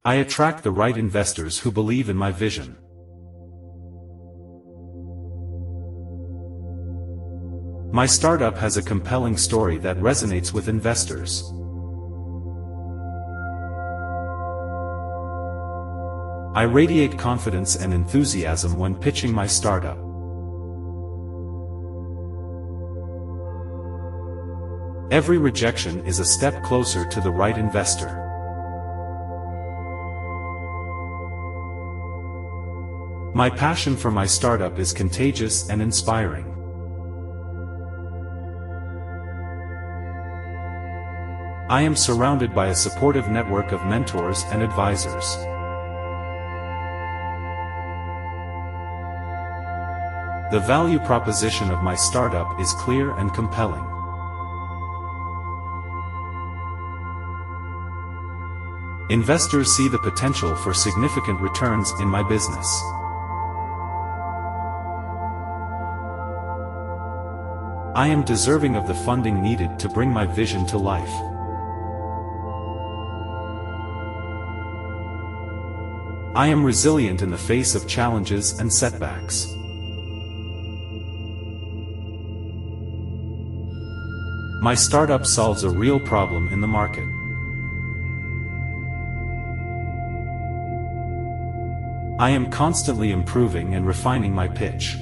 I attract the right investors who believe in my vision. My startup has a compelling story that resonates with investors. I radiate confidence and enthusiasm when pitching my startup. Every rejection is a step closer to the right investor. My passion for my startup is contagious and inspiring. I am surrounded by a supportive network of mentors and advisors. The value proposition of my startup is clear and compelling. Investors see the potential for significant returns in my business. I am deserving of the funding needed to bring my vision to life. I am resilient in the face of challenges and setbacks. My startup solves a real problem in the market. I am constantly improving and refining my pitch.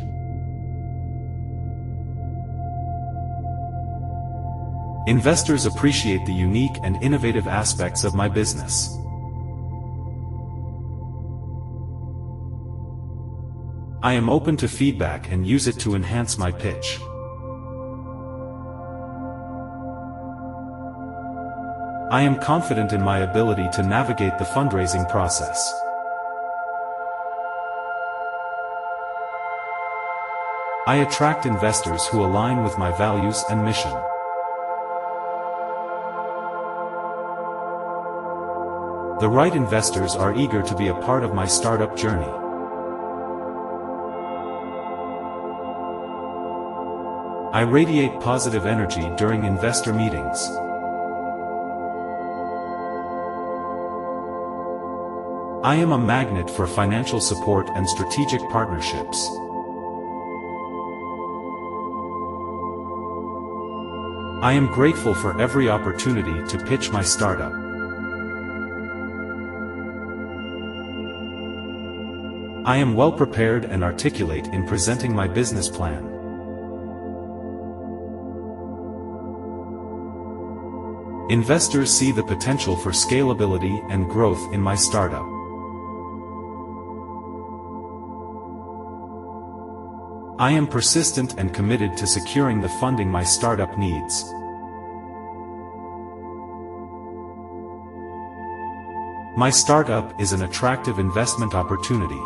Investors appreciate the unique and innovative aspects of my business. I am open to feedback and use it to enhance my pitch. I am confident in my ability to navigate the fundraising process. I attract investors who align with my values and mission. The right investors are eager to be a part of my startup journey. I radiate positive energy during investor meetings. I am a magnet for financial support and strategic partnerships. I am grateful for every opportunity to pitch my startup. I am well prepared and articulate in presenting my business plan. Investors see the potential for scalability and growth in my startup. I am persistent and committed to securing the funding my startup needs. My startup is an attractive investment opportunity.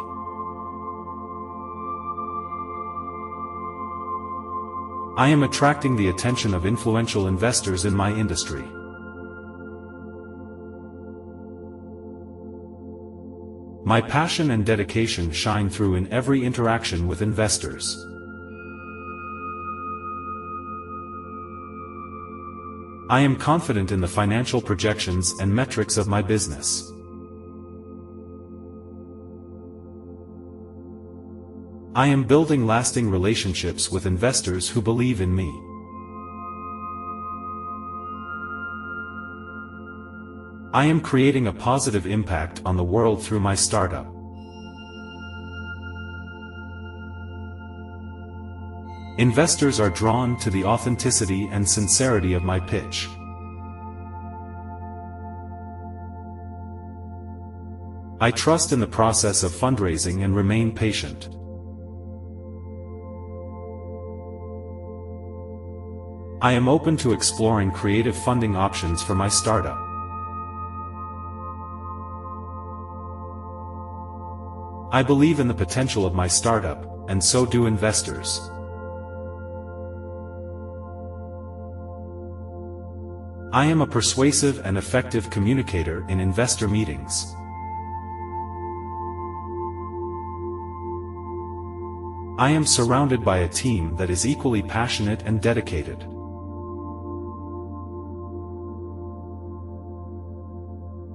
I am attracting the attention of influential investors in my industry. My passion and dedication shine through in every interaction with investors. I am confident in the financial projections and metrics of my business. I am building lasting relationships with investors who believe in me. I am creating a positive impact on the world through my startup. Investors are drawn to the authenticity and sincerity of my pitch. I trust in the process of fundraising and remain patient. I am open to exploring creative funding options for my startup. I believe in the potential of my startup, and so do investors. I am a persuasive and effective communicator in investor meetings. I am surrounded by a team that is equally passionate and dedicated.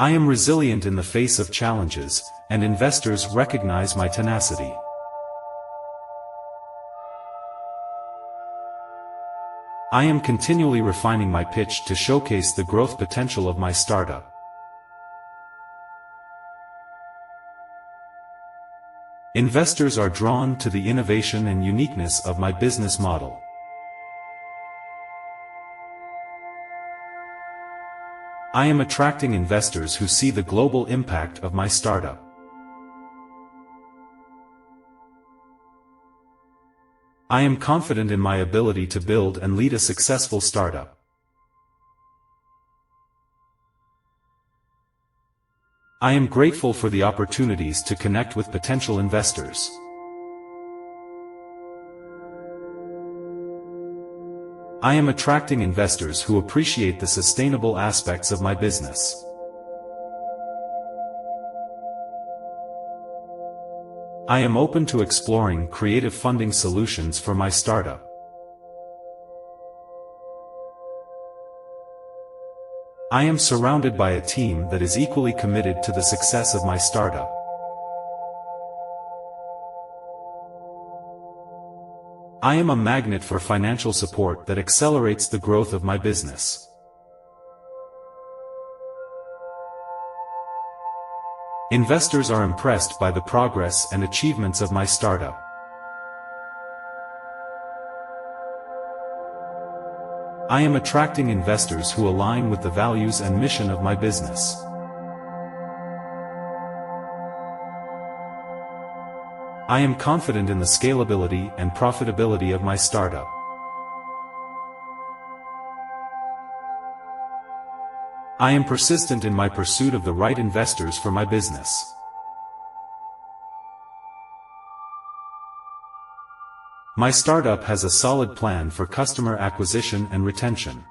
I am resilient in the face of challenges, and investors recognize my tenacity. I am continually refining my pitch to showcase the growth potential of my startup. Investors are drawn to the innovation and uniqueness of my business model. I am attracting investors who see the global impact of my startup. I am confident in my ability to build and lead a successful startup. I am grateful for the opportunities to connect with potential investors. I am attracting investors who appreciate the sustainable aspects of my business. I am open to exploring creative funding solutions for my startup. I am surrounded by a team that is equally committed to the success of my startup. I am a magnet for financial support that accelerates the growth of my business. Investors are impressed by the progress and achievements of my startup. I am attracting investors who align with the values and mission of my business. I am confident in the scalability and profitability of my startup. I am persistent in my pursuit of the right investors for my business. My startup has a solid plan for customer acquisition and retention.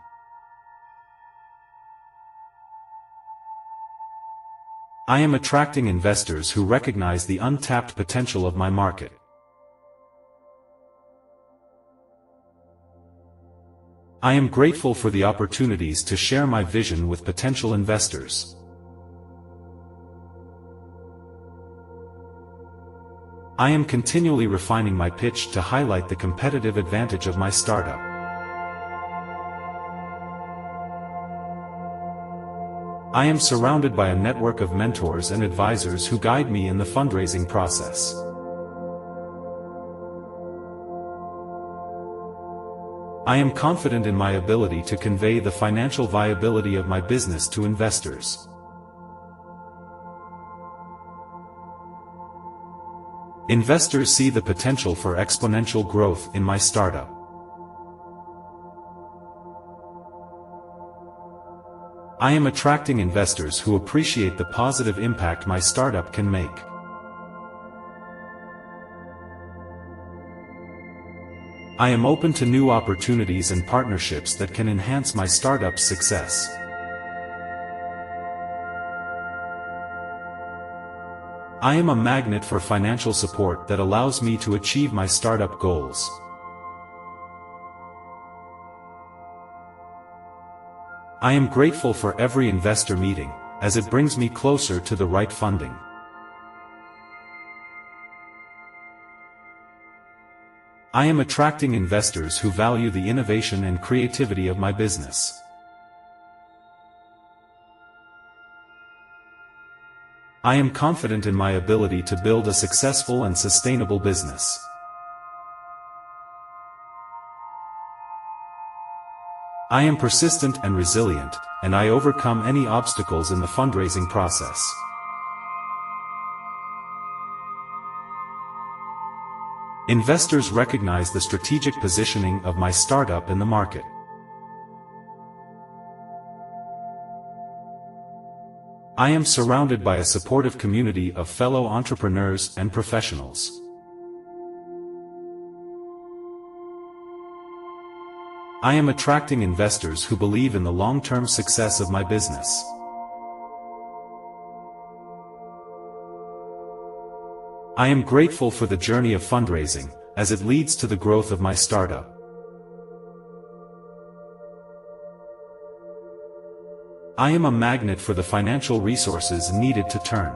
I am attracting investors who recognize the untapped potential of my market. I am grateful for the opportunities to share my vision with potential investors. I am continually refining my pitch to highlight the competitive advantage of my startup. I am surrounded by a network of mentors and advisors who guide me in the fundraising process. I am confident in my ability to convey the financial viability of my business to investors. Investors see the potential for exponential growth in my startup. I am attracting investors who appreciate the positive impact my startup can make. I am open to new opportunities and partnerships that can enhance my startup's success. I am a magnet for financial support that allows me to achieve my startup goals. I am grateful for every investor meeting, as it brings me closer to the right funding. I am attracting investors who value the innovation and creativity of my business. I am confident in my ability to build a successful and sustainable business. I am persistent and resilient, and I overcome any obstacles in the fundraising process. Investors recognize the strategic positioning of my startup in the market. I am surrounded by a supportive community of fellow entrepreneurs and professionals. I am attracting investors who believe in the long-term success of my business. I am grateful for the journey of fundraising, as it leads to the growth of my startup. I am a magnet for the financial resources needed to turn.